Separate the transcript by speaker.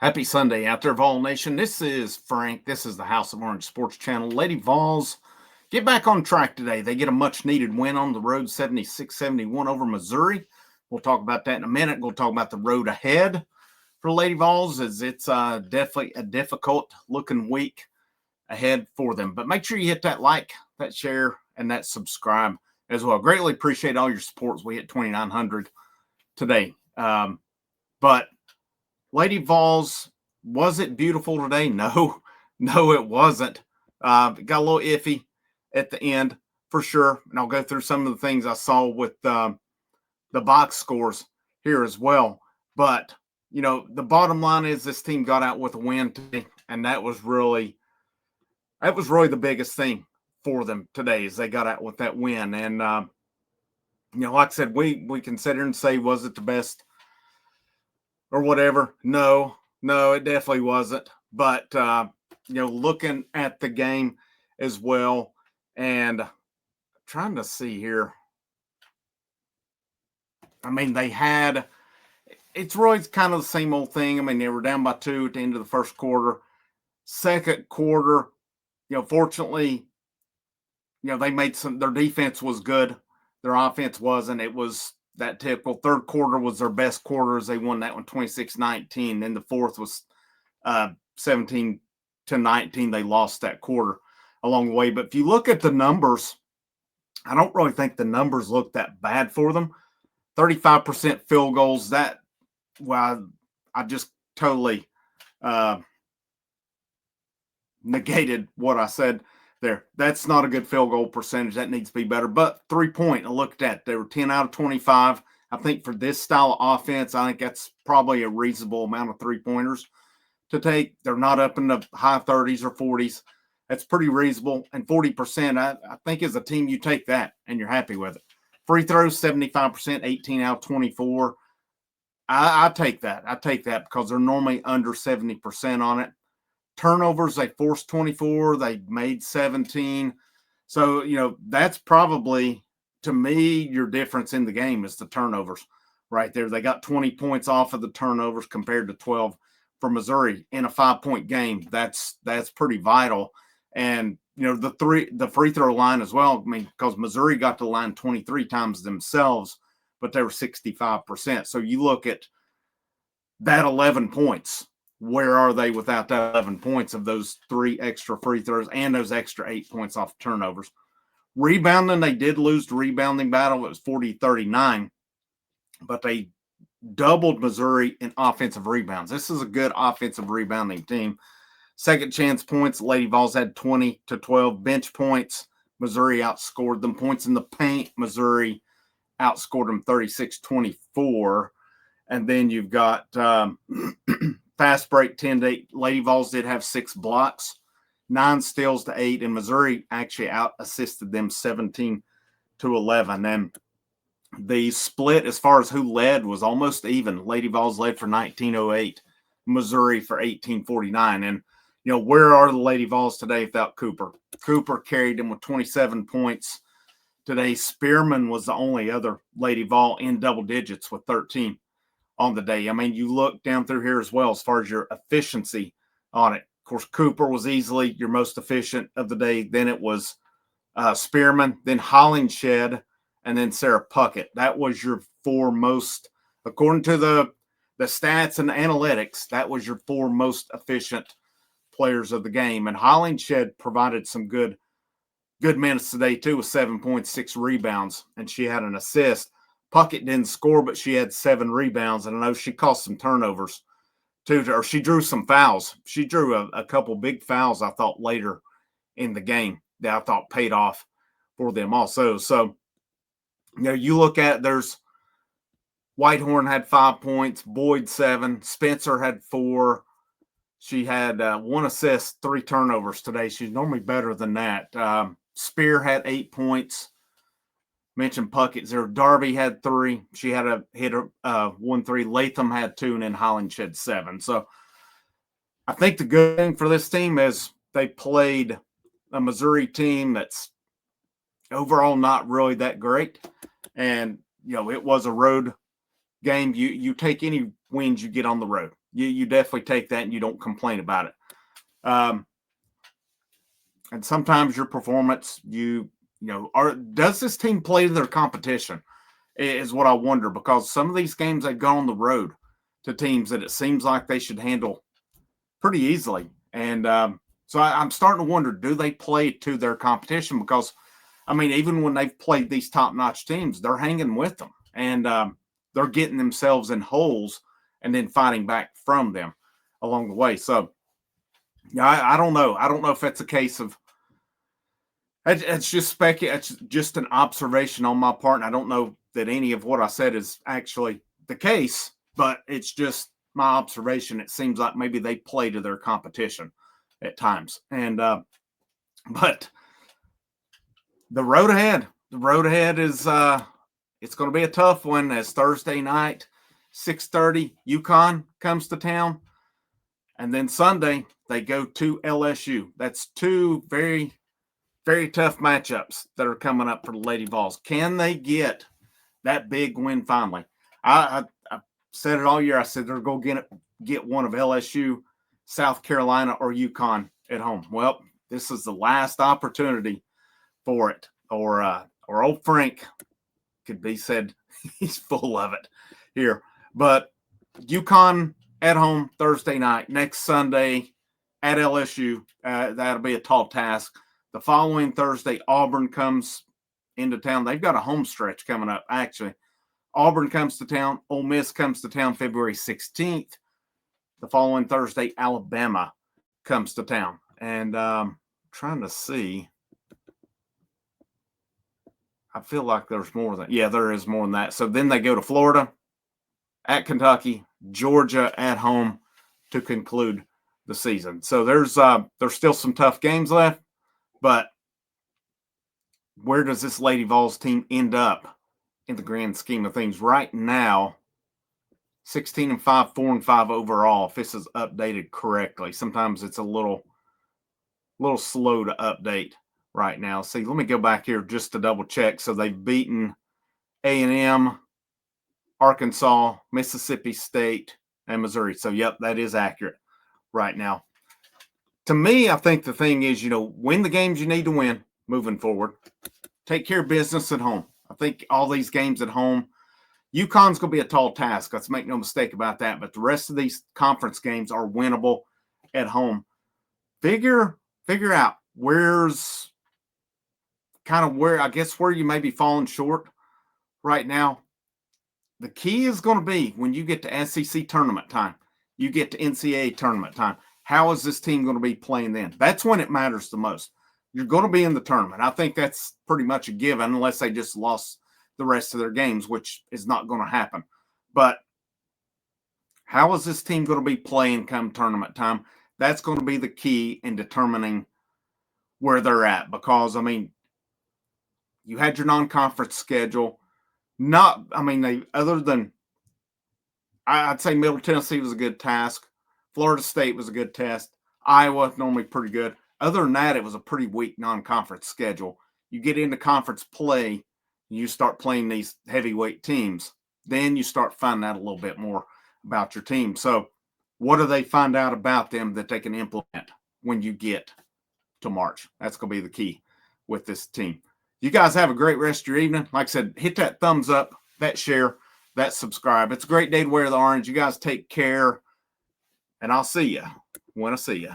Speaker 1: Happy Sunday out there, Vol Nation. This is Frank. This is the House of Orange Sports Channel. Lady Vols get back on track today. They get a much-needed win on the road, 76-71 over Missouri. We'll talk about that in a minute. We'll talk about the road ahead for Lady Vols, as it's definitely a difficult-looking week ahead for them. But make sure you hit that like, that share, and that subscribe as well. Greatly appreciate all your support as we hit 2,900 today. But Lady Vols, was it beautiful today? No, it wasn't. It got a little iffy at the end for sure. And I'll go through some of the things I saw with the box scores here as well. But, you know, the bottom line is this team got out with a win today, and that was really the biggest thing for them today, is they got out with that win. And, you know, like I said, we can sit here and say, was it the best or whatever? No, it definitely wasn't. But, you know, looking at the game as well and trying to see here. I mean, it's really kind of the same old thing. I mean, they were down by 2 at the end of the first quarter. Second quarter, you know, fortunately, you know, their defense was good. Their offense wasn't. It was that typical. Third quarter was their best quarter, as they won that one 26-19. Then the fourth was 17-19. They lost that quarter along the way. But if you look at the numbers, I don't really think the numbers look that bad for them. 35% field goals. I just totally negated what I said there. That's not a good field goal percentage. That needs to be better. But 3-point, I looked at, they were 10 out of 25. I think for this style of offense, I think that's probably a reasonable amount of 3-pointers to take. They're not up in the high 30s or 40s. That's pretty reasonable. And 40%, I think as a team, you take that and you're happy with it. Free throws, 75%, 18 out of 24. I take that. I take that because they're normally under 70% on it. Turnovers, they forced 24. They made 17. So, you know, that's probably, to me, your difference in the game is the turnovers right there. They got 20 points off of the turnovers compared to 12 for Missouri in a 5-point game. That's pretty vital. And, you know, the free throw line as well. I mean, because Missouri got to the line 23 times themselves, but they were 65%. So you look at that 11 points. Where are they without that 11 points of those 3 extra free throws and those extra 8 points off turnovers? Rebounding, they did lose the rebounding battle. It was 40-39, but they doubled Missouri in offensive rebounds. This is a good offensive rebounding team. Second chance points, Lady Vols had 20-12. Bench points, Missouri outscored them. Points in the paint, Missouri outscored them 36-24. And then you've got fast break 10-8. Lady Vols did have 6 blocks, 9 steals to 8, and Missouri actually out-assisted them 17-11. And the split as far as who led was almost even. Lady Vols led for 1908, Missouri for 1849. And, you know, where are the Lady Vols today without Cooper? Cooper carried them with 27 points today. Spearman was the only other Lady Vol in double digits with 13 on the day. I mean, you look down through here as well as far as your efficiency on it. Of course, Cooper was easily your most efficient of the day. Then it was Spearman, then Hollingshed, and then Sarah Puckett. That was your 4 most, according to the stats and the analytics, that was your 4 most efficient players of the game. And Hollingshed provided some good minutes today too, with 7 points, 6 rebounds, and she had an assist. Puckett didn't score, but she had 7 rebounds, and I know she caused some turnovers too, or she drew some fouls. She drew a couple big fouls, I thought, later in the game that I thought paid off for them also. So, you know, you look at, there's Whitehorn had 5 points, Boyd 7, Spencer had 4. She had 1 assist, 3 turnovers today. She's normally better than that. Spear had 8 points. Mentioned Puckett 0. Darby had 3. She had a hit 1-3. Latham had 2, and then Hollingshed 7. So I think the good thing for this team is they played a Missouri team that's overall not really that great. And, you know, it was a road game. You take any wins you get on the road. you definitely take that and you don't complain about it. And sometimes your performance, does this team play to their competition? Is what I wonder, because some of these games they've gone on the road to teams that it seems like they should handle pretty easily. And so I'm starting to wonder, do they play to their competition? Because, I mean, even when they've played these top-notch teams, they're hanging with them. And they're getting themselves in holes and then fighting back from them along the way. So, yeah, I don't know. I don't know if that's a case of it's just an observation on my part. And I don't know that any of what I said is actually the case, but it's just my observation. It seems like maybe they play to their competition at times. And but the road ahead is it's going to be a tough one, as Thursday night, 6:30, UConn comes to town. And then Sunday, they go to LSU. That's two very, very tough matchups that are coming up for the Lady Vols. Can they get that big win finally? I said it all year. I said they're going to get one of LSU, South Carolina, or UConn at home. Well, this is the last opportunity for it. Or old Frank could be said he's full of it here. But UConn at home Thursday night. Next Sunday at LSU. That'll be a tall task. The following Thursday, Auburn comes into town. They've got a home stretch coming up, actually. Auburn comes to town. Ole Miss comes to town February 16th. The following Thursday, Alabama comes to town. And trying to see. I feel like there's more than, yeah, there is more than that. So then they go to Florida, at Kentucky, Georgia at home to conclude the season. So there's still some tough games left, but where does this Lady Vols team end up in the grand scheme of things? Right now, 16-5, 4-5 overall, if this is updated correctly. Sometimes it's a little slow to update right now. See, let me go back here just to double check. So they've beaten A&M, Arkansas, Mississippi State, and Missouri. So, yep, that is accurate right now. To me, I think the thing is, win the games you need to win moving forward. Take care of business at home. I think all these games at home, UConn's going to be a tall task. Let's make no mistake about that. But the rest of these conference games are winnable at home. Figure out where you may be falling short right now. The key is going to be when you get to SEC tournament time, you get to NCAA tournament time. How is this team going to be playing then? That's when it matters the most. You're going to be in the tournament. I think that's pretty much a given, unless they just lost the rest of their games, which is not going to happen. But how is this team going to be playing come tournament time? That's going to be the key in determining where they're at. Because, I mean, you had your non-conference schedule. I'd say Middle Tennessee was a good task. Florida State was a good test. Iowa, normally pretty good. Other than that, it was a pretty weak non-conference schedule. You get into conference play, you start playing these heavyweight teams. Then you start finding out a little bit more about your team. So what do they find out about them that they can implement when you get to March? That's going to be the key with this team. You guys have a great rest of your evening. Like I said, hit that thumbs up, that share, that subscribe. It's a great day to wear the orange. You guys take care, and I'll see you when I see you.